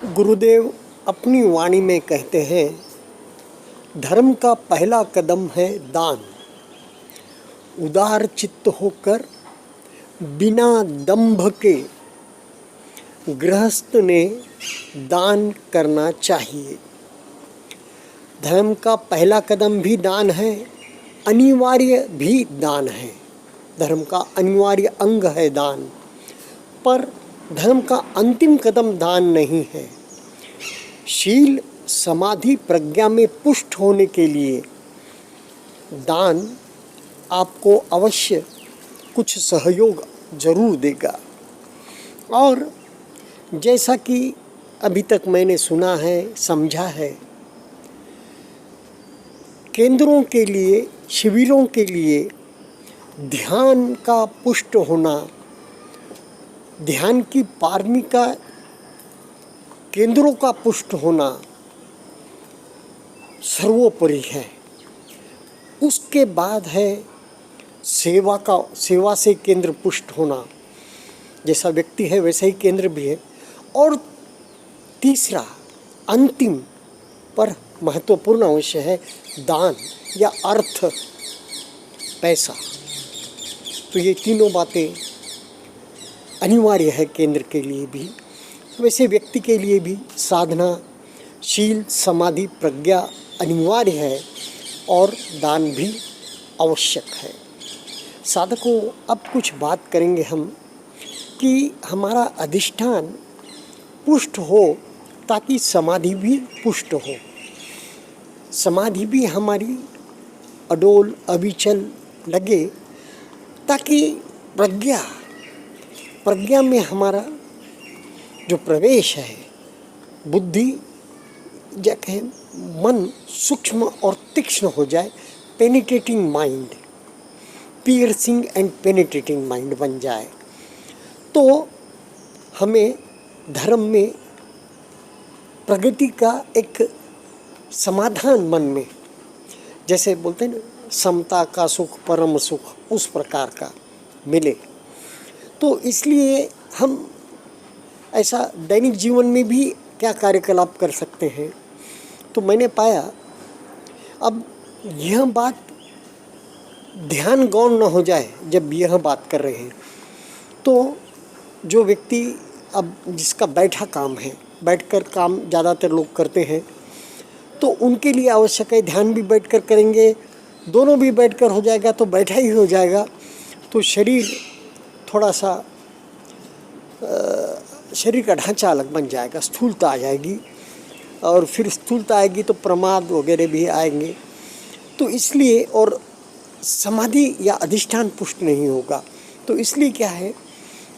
गुरुदेव अपनी वाणी में कहते हैं, धर्म का पहला कदम है दान। उदार चित्त होकर बिना दंभ के गृहस्थ ने दान करना चाहिए। धर्म का पहला कदम भी दान है, अनिवार्य भी दान है। धर्म का अनिवार्य अंग है दान, पर धर्म का अंतिम कदम दान नहीं है। शील समाधि प्रज्ञा में पुष्ट होने के लिए दान आपको अवश्य कुछ सहयोग जरूर देगा। और जैसा कि अभी तक मैंने सुना है, समझा है, केंद्रों के लिए, शिविरों के लिए ध्यान का पुष्ट होना, ध्यान की पारमिका केंद्रों का पुष्ट होना सर्वोपरि है। उसके बाद है सेवा से केंद्र पुष्ट होना। जैसा व्यक्ति है वैसा ही केंद्र भी है। और तीसरा अंतिम पर महत्वपूर्ण अवश्य है दान या अर्थ, पैसा। तो ये तीनों बातें अनिवार्य है केंद्र के लिए भी, वैसे व्यक्ति के लिए भी साधना, शील समाधि प्रज्ञा अनिवार्य है और दान भी आवश्यक है। साधकों, अब कुछ बात करेंगे हम कि हमारा अधिष्ठान पुष्ट हो ताकि समाधि भी पुष्ट हो, समाधि भी हमारी अडोल अविचल लगे, ताकि प्रज्ञा में हमारा जो प्रवेश है, बुद्धि या कहें मन सूक्ष्म और तीक्ष्ण हो जाए, penetrating mind, piercing and penetrating mind बन जाए, तो हमें धर्म में प्रगति का एक समाधान मन में, जैसे बोलते हैं ना, समता का सुख परम सुख, उस प्रकार का मिले। तो इसलिए हम ऐसा दैनिक जीवन में भी क्या कार्यकलाप कर सकते हैं। तो मैंने पाया, अब यह बात ध्यान गौण न हो जाए जब यह बात कर रहे हैं, तो जो व्यक्ति अब जिसका बैठा काम है, बैठकर काम ज़्यादातर लोग करते हैं, तो उनके लिए आवश्यक है ध्यान भी बैठकर करेंगे, दोनों भी बैठकर हो जाएगा तो बैठा ही हो जाएगा। तो शरीर थोड़ा सा शरीर का ढांचा अलग बन जाएगा, स्थूलता आ जाएगी, और फिर स्थूलता आएगी तो प्रमाद वगैरह भी आएंगे। तो इसलिए, और समाधि या अधिष्ठान पुष्ट नहीं होगा। तो इसलिए क्या है,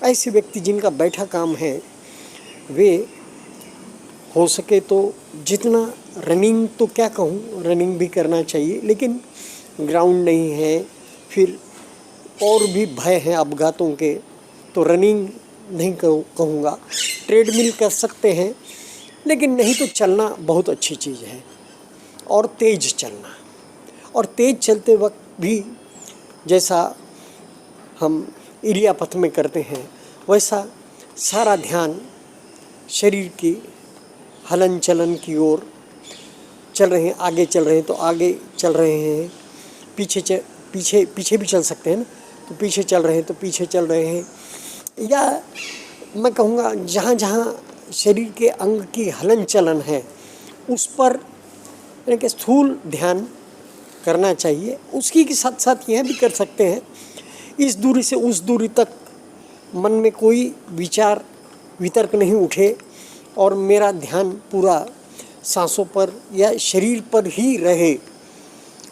ऐसे व्यक्ति जिनका बैठा काम है, वे हो सके तो जितना रनिंग, तो क्या कहूँ, रनिंग भी करना चाहिए, लेकिन ग्राउंड नहीं है, फिर और भी भय हैं अपघातों के, तो रनिंग नहीं कहूँगा। ट्रेडमिल कर सकते हैं, लेकिन नहीं तो चलना बहुत अच्छी चीज़ है, और तेज चलना। और तेज चलते वक्त भी जैसा हम इरियापथ में करते हैं, वैसा सारा ध्यान शरीर की हलन चलन की ओर चल रहे हैं। आगे चल रहे हैं तो आगे चल रहे हैं, पीछे भी चल सकते हैं ना, तो पीछे चल रहे हैं तो पीछे चल रहे हैं, या मैं कहूँगा जहाँ जहाँ शरीर के अंग की हलन चलन है उस पर यानी कि स्थूल ध्यान करना चाहिए। उसकी के साथ साथ यह भी कर सकते हैं, इस दूरी से उस दूरी तक मन में कोई विचार वितर्क नहीं उठे और मेरा ध्यान पूरा सांसों पर या शरीर पर ही रहे,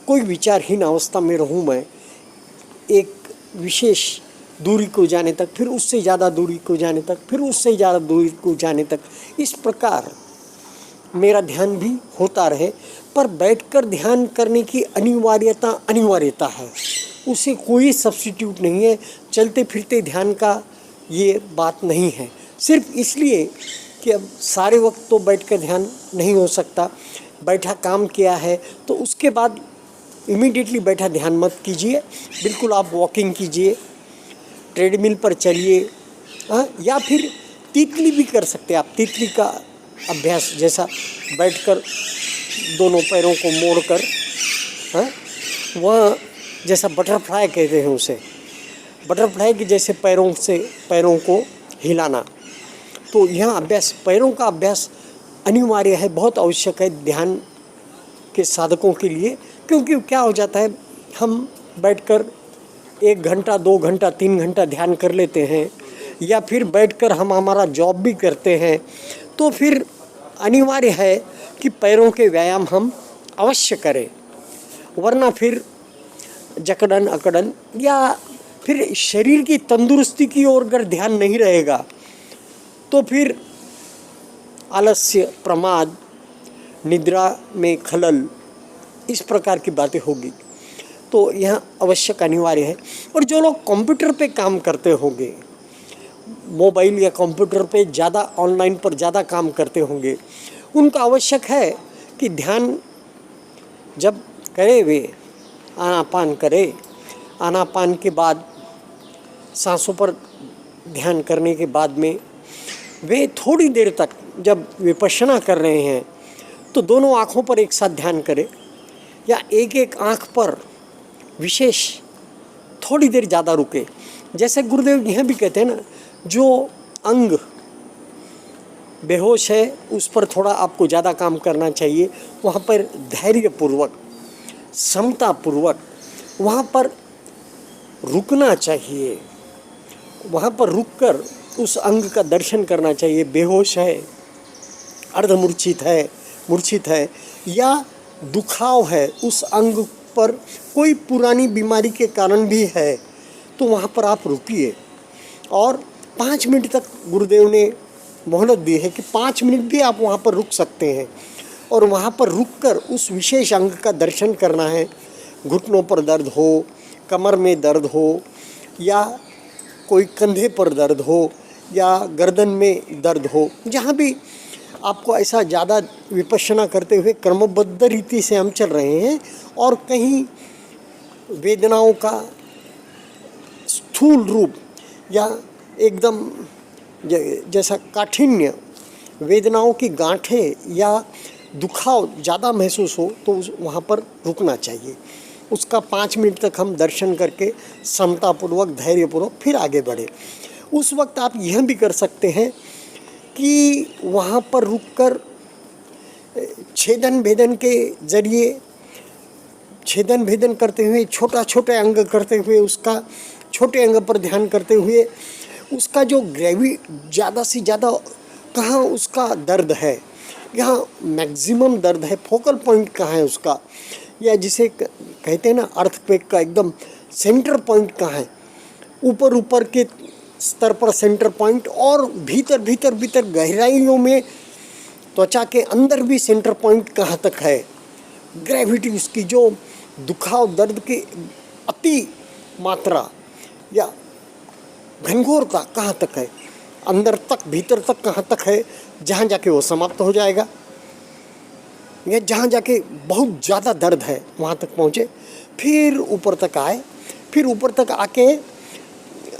कोई विचारहीन अवस्था में रहूँ मैं एक विशेष दूरी को जाने तक, फिर उससे ज़्यादा दूरी को जाने तक, फिर उससे ज़्यादा दूरी को जाने तक, इस प्रकार मेरा ध्यान भी होता रहे। पर बैठकर ध्यान करने की अनिवार्यता है, उसे कोई सब्स्टिट्यूट नहीं है। चलते फिरते ध्यान का ये बात नहीं है, सिर्फ इसलिए कि अब सारे वक्त तो बैठकर ध्यान नहीं हो सकता। बैठा काम किया है तो उसके बाद इमीडिएटली बैठा ध्यान मत कीजिए, बिल्कुल आप वॉकिंग कीजिए, ट्रेडमिल पर चलिए, या फिर तितली भी कर सकते हैं आप। तितली का अभ्यास, जैसा बैठकर दोनों पैरों को मोड़कर, हाँ, वह जैसा बटरफ्लाई कहते हैं उसे, बटरफ्लाई के जैसे पैरों से पैरों को हिलाना। तो यह अभ्यास, पैरों का अभ्यास अनिवार्य है, बहुत आवश्यक है ध्यान के साधकों के लिए। क्योंकि क्या हो जाता है, हम बैठकर 1 घंटा 2 घंटा 3 घंटा ध्यान कर लेते हैं, या फिर बैठकर हम हमारा जॉब भी करते हैं, तो फिर अनिवार्य है कि पैरों के व्यायाम हम अवश्य करें, वरना फिर जकड़न अकड़न या फिर शरीर की तंदुरुस्ती की ओर अगर ध्यान नहीं रहेगा तो फिर आलस्य, प्रमाद, निद्रा में खलल, इस प्रकार की बातें होगी। तो यह आवश्यक अनिवार्य है। और जो लोग कंप्यूटर पे काम करते होंगे, मोबाइल या कंप्यूटर पे ज़्यादा, ऑनलाइन पर ज़्यादा काम करते होंगे, उनका आवश्यक है कि ध्यान जब करे वे आनापान करे, आनापान के बाद सांसों पर ध्यान करने के बाद में वे थोड़ी देर तक जब विपश्यना कर रहे हैं तो दोनों आँखों पर एक साथ ध्यान करें, या एक एक आँख पर विशेष थोड़ी देर ज़्यादा रुके। जैसे गुरुदेव यह भी कहते हैं ना, जो अंग बेहोश है उस पर थोड़ा आपको ज़्यादा काम करना चाहिए, वहाँ पर धैर्यपूर्वक, समतापूर्वक वहाँ पर रुकना चाहिए, वहाँ पर रुककर उस अंग का दर्शन करना चाहिए। बेहोश है, अर्धमूर्छित है, मूर्छित है, या दुखाव है उस अंग पर, कोई पुरानी बीमारी के कारण भी है, तो वहाँ पर आप रुकिए। और 5 मिनट तक गुरुदेव ने मोहलत दी है कि 5 मिनट भी आप वहाँ पर रुक सकते हैं, और वहाँ पर रुककर उस विशेष अंग का दर्शन करना है। घुटनों पर दर्द हो, कमर में दर्द हो, या कोई कंधे पर दर्द हो, या गर्दन में दर्द हो, जहाँ भी आपको ऐसा ज़्यादा विपश्यना करते हुए क्रमबद्ध रीति से हम चल रहे हैं, और कहीं वेदनाओं का स्थूल रूप या एकदम जैसा काठिन्य, वेदनाओं की गांठें या दुखाव ज़्यादा महसूस हो, तो वहाँ पर रुकना चाहिए। उसका 5 मिनट तक हम दर्शन करके समतापूर्वक, धैर्यपूर्वक फिर आगे बढ़े। उस वक्त आप यह भी कर सकते हैं कि वहाँ पर रुककर छेदन भेदन के ज़रिए, छेदन भेदन करते हुए, छोटा छोटा अंग करते हुए, उसका छोटे अंग पर ध्यान करते हुए, उसका जो ज़्यादा से ज़्यादा कहाँ उसका दर्द है, यहाँ मैक्सिमम दर्द है, फोकल पॉइंट कहाँ है उसका, या जिसे कहते हैं ना अर्थक्वेक का एकदम सेंटर पॉइंट कहाँ है, ऊपर के स्तर पर सेंटर पॉइंट, और भीतर गहराइयों में त्वचा के अंदर भी सेंटर पॉइंट कहाँ तक है, ग्रेविटी उसकी, जो दुखाव दर्द की अति मात्रा या घनघोरता कहाँ तक है, अंदर तक भीतर तक कहाँ तक है, जहाँ जाके वो समाप्त हो जाएगा, या जहाँ जाके बहुत ज़्यादा दर्द है वहाँ तक पहुँचे, फिर ऊपर तक आए, फिर ऊपर तक आके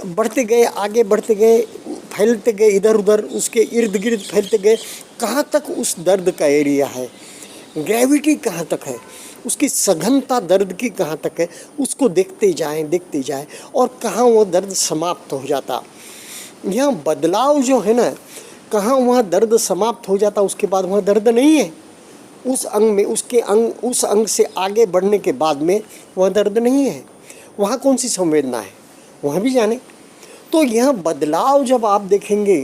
बढ़ते गए, आगे बढ़ते गए, फैलते गए इधर उधर, उसके इर्द गिर्द फैलते गए, कहाँ तक उस दर्द का एरिया है, ग्रेविटी कहाँ तक है, उसकी सघनता दर्द की कहाँ तक है, उसको देखते जाएं, और कहाँ वो दर्द समाप्त हो जाता। यह बदलाव जो है ना, कहाँ वहाँ दर्द समाप्त हो जाता, उसके बाद वहाँ दर्द नहीं है उस अंग में, उस अंग से आगे बढ़ने के बाद में वह दर्द नहीं है, वहाँ कौन सी संवेदना है, वहाँ भी जाने। तो यह बदलाव जब आप देखेंगे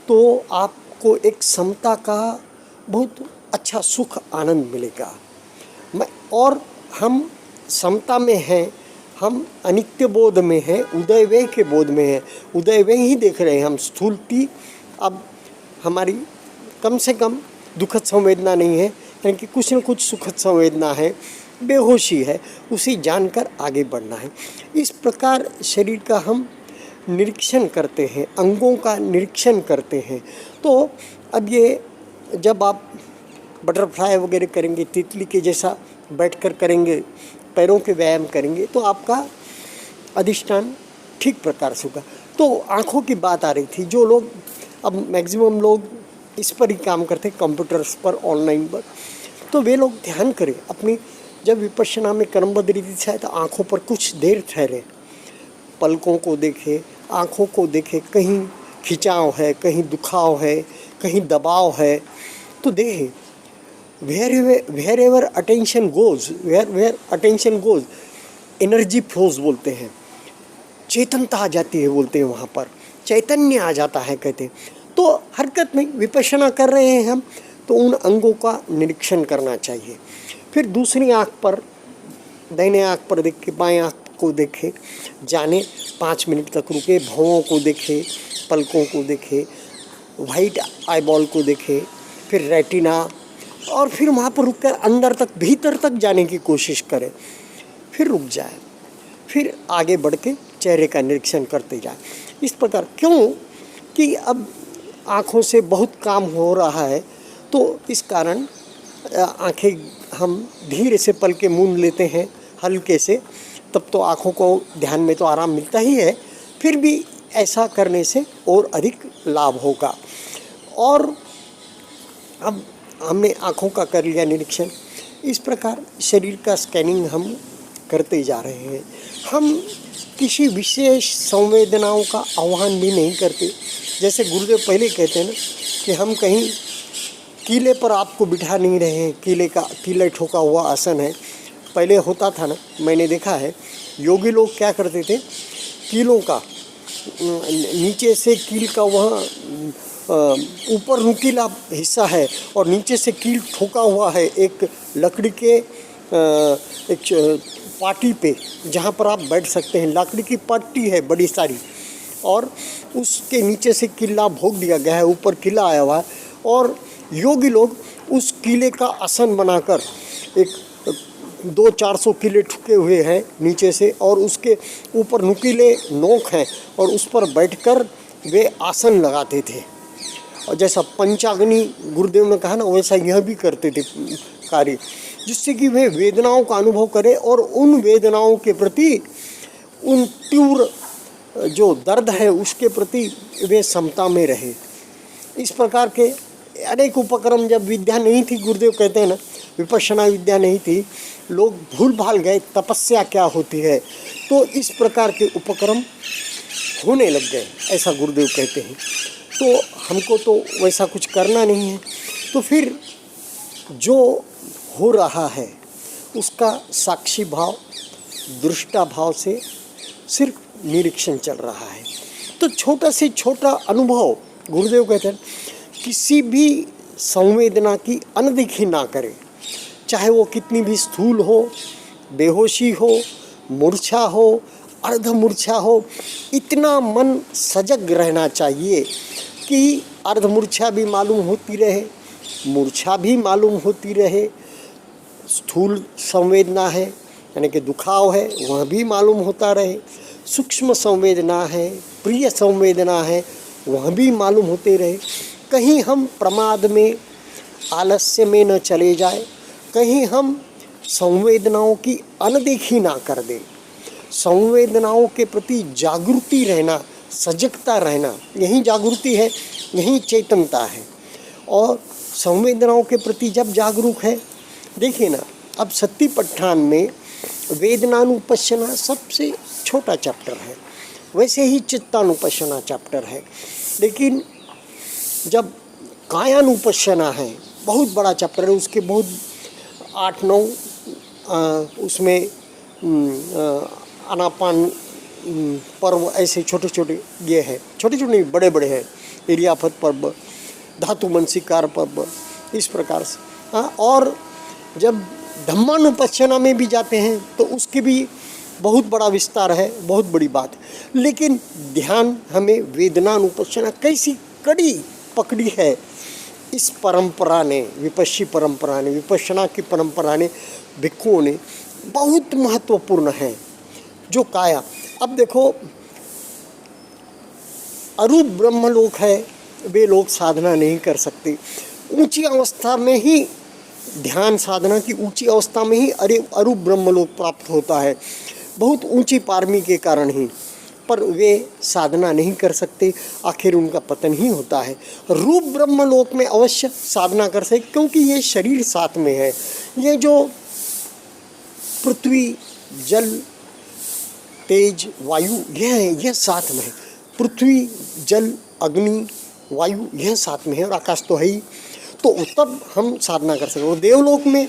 तो आपको एक समता का बहुत अच्छा सुख आनंद मिलेगा। और हम समता में हैं, हम अनित्य बोध में हैं, उदयवेह के बोध में हैं, उदयवेह ही देख रहे हैं हम। स्थूलती अब हमारी कम से कम दुखद संवेदना नहीं है, यानी कि कुछ न कुछ सुखद संवेदना है, बेहोशी है, उसे जानकर आगे बढ़ना है। इस प्रकार शरीर का हम निरीक्षण करते हैं, अंगों का निरीक्षण करते हैं। तो अब ये जब आप बटरफ्लाई वगैरह करेंगे, तितली के जैसा बैठकर करेंगे, पैरों के व्यायाम करेंगे, तो आपका अधिष्ठान ठीक प्रकार से होगा। तो आँखों की बात आ रही थी, जो लोग, अब मैक्सिमम लोग इस पर ही काम करते हैं, कंप्यूटर्स पर, ऑनलाइन पर। तो वे लोग ध्यान करें अपनी, जब विपश्यना में क्रमबद्ध रीति से आए तो आँखों पर कुछ देर ठहरे, पलकों को देखे, आँखों को देखे, कहीं खिंचाव है, कहीं दुखाव है, कहीं दबाव है तो देखें। wherever attention goes, where attention goes, energy flows बोलते हैं, चेतनता आ जाती है बोलते हैं, वहाँ पर चैतन्य आ जाता है कहते हैं। तो हरकत में विपश्यना कर रहे हैं हम, तो उन अंगों का निरीक्षण करना चाहिए। फिर दूसरी आँख पर, दाहिने आँख पर देख के बाएँ आँख को देखे, जाने 5 मिनट तक रुके, भौंों को देखे, पलकों को देखे, वाइट आईबॉल को देखे, फिर रेटिना, और फिर वहाँ पर रुककर अंदर तक, भीतर तक जाने की कोशिश करें, फिर रुक जाए, फिर आगे बढ़ के चेहरे का निरीक्षण करते जाए। इस प्रकार, क्यों कि अब आँखों से बहुत काम हो रहा है, तो इस कारण आँखें हम धीरे से पलके मूंद लेते हैं हल्के से, तब तो आँखों को ध्यान में तो आराम मिलता ही है, फिर भी ऐसा करने से और अधिक लाभ होगा। और अब हमने आँखों का कर लिया निरीक्षण, इस प्रकार शरीर का स्कैनिंग हम करते जा रहे हैं। हम किसी विशेष संवेदनाओं का आह्वान भी नहीं करते। जैसे गुरुदेव पहले कहते हैं ना कि हम कहीं किले पर आपको बिठा नहीं रहे हैं, किले ठोका हुआ आसन है। पहले होता था ना, मैंने देखा है, योगी लोग क्या करते थे, कीलों का नीचे से कील का वहाँ ऊपर नुकीला हिस्सा है और नीचे से कील ठोका हुआ है एक लकड़ी के एक पाटी पे, जहाँ पर आप बैठ सकते हैं। लकड़ी की पट्टी है बड़ी सारी, और उसके नीचे से किला भोग दिया गया है, ऊपर किला आया हुआ है, और योगी लोग उस किले का आसन बनाकर, एक 200-400 किले ठुके हुए हैं नीचे से, और उसके ऊपर नुकीले नोक हैं, और उस पर बैठकर वे आसन लगाते थे। और जैसा पंचाग्नि गुरुदेव ने कहा ना, वैसा यह भी करते थे कार्य, जिससे कि वे वेदनाओं का अनुभव करें और उन वेदनाओं के प्रति, उन तीव्र जो दर्द है उसके प्रति वे समता में रहे। इस प्रकार के अनेक उपक्रम, जब विद्या नहीं थी, गुरुदेव कहते हैं ना, विपश्यना विद्या नहीं थी, लोग भूल भाल गए तपस्या क्या होती है, तो इस प्रकार के उपक्रम होने लग गए, ऐसा गुरुदेव कहते हैं। तो हमको तो वैसा कुछ करना नहीं है। तो फिर जो हो रहा है उसका साक्षी भाव, दृष्टा भाव से सिर्फ निरीक्षण चल रहा है। तो छोटा से छोटा अनुभव, गुरुदेव कहते हैं, किसी भी संवेदना की अनदेखी ना करें, चाहे वो कितनी भी स्थूल हो, बेहोशी हो, मूर्छा हो, अर्धमूर्छा हो, इतना मन सजग रहना चाहिए कि अर्धमूर्छा भी मालूम होती रहे, मूर्छा भी मालूम होती रहे, स्थूल संवेदना है यानी कि दुखाव है वह भी मालूम होता रहे, सूक्ष्म संवेदना है, प्रिय संवेदना है, वह भी मालूम होते रहे। कहीं हम प्रमाद में, आलस्य में न चले जाए, कहीं हम संवेदनाओं की अनदेखी ना कर दें। संवेदनाओं के प्रति जागृति रहना, सजगता रहना, यही जागृति है, यही चेतनता है। और संवेदनाओं के प्रति जब जागरूक है, देखिए ना, अब सत्तिपट्ठान में वेदनानुपश्यना सबसे छोटा चैप्टर है, वैसे ही चित्तानुपश्यना चैप्टर है, लेकिन जब कायानुपश्यना है, बहुत बड़ा चैप्टर है, उसके बहुत 8-9 उसमें अनापान पर्व ऐसे छोटे छोटे ये है, छोटे छोटे नहीं, बड़े बड़े हैं, इरियापत पर्व, धातु मनसिकार पर्व, इस प्रकार से। हाँ, और जब धम्मानुपश्यना में भी जाते हैं तो उसकी भी बहुत बड़ा विस्तार है, बहुत बड़ी बात है। लेकिन ध्यान हमें वेदनानुपश्यना कैसी कड़ी पकड़ी है इस परंपरा ने, विपश्ची परंपरा ने, विपश्यना की परंपरा ने, भिक्षुओं ने, बहुत महत्वपूर्ण है। जो काया, अब देखो, अरूप ब्रह्मलोक है, वे लोग साधना नहीं कर सकते। ऊंची अवस्था में ही, ध्यान साधना की ऊंची अवस्था में ही अरूप ब्रह्मलोक प्राप्त होता है, बहुत ऊंची पारमी के कारण ही। पर वे साधना नहीं कर सकते, आखिर उनका पतन ही होता है। रूप ब्रह्मलोक में अवश्य साधना कर सकते, क्योंकि ये शरीर साथ में है। ये जो पृथ्वी, जल, तेज, वायु यह साथ में है। पृथ्वी, जल, अग्नि, वायु यह साथ में है और आकाश तो है ही। तो तब हम साधना कर सकते। और देवलोक में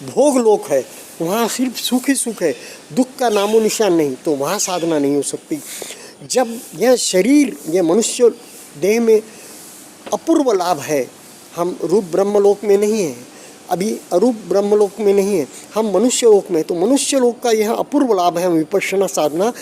भोग लोक है, वहाँ सिर्फ सुख ही सुख है, दुख का नामो निशान नहीं, तो वहाँ साधना नहीं हो सकती। जब यह शरीर, यह मनुष्य देह में अपूर्व लाभ है, हम रूप ब्रह्मलोक में नहीं हैं, अभी अरूप ब्रह्मलोक में नहीं है, हम मनुष्य लोक में, तो मनुष्य लोक का यह अपूर्व लाभ है, हम विपश्यना साधना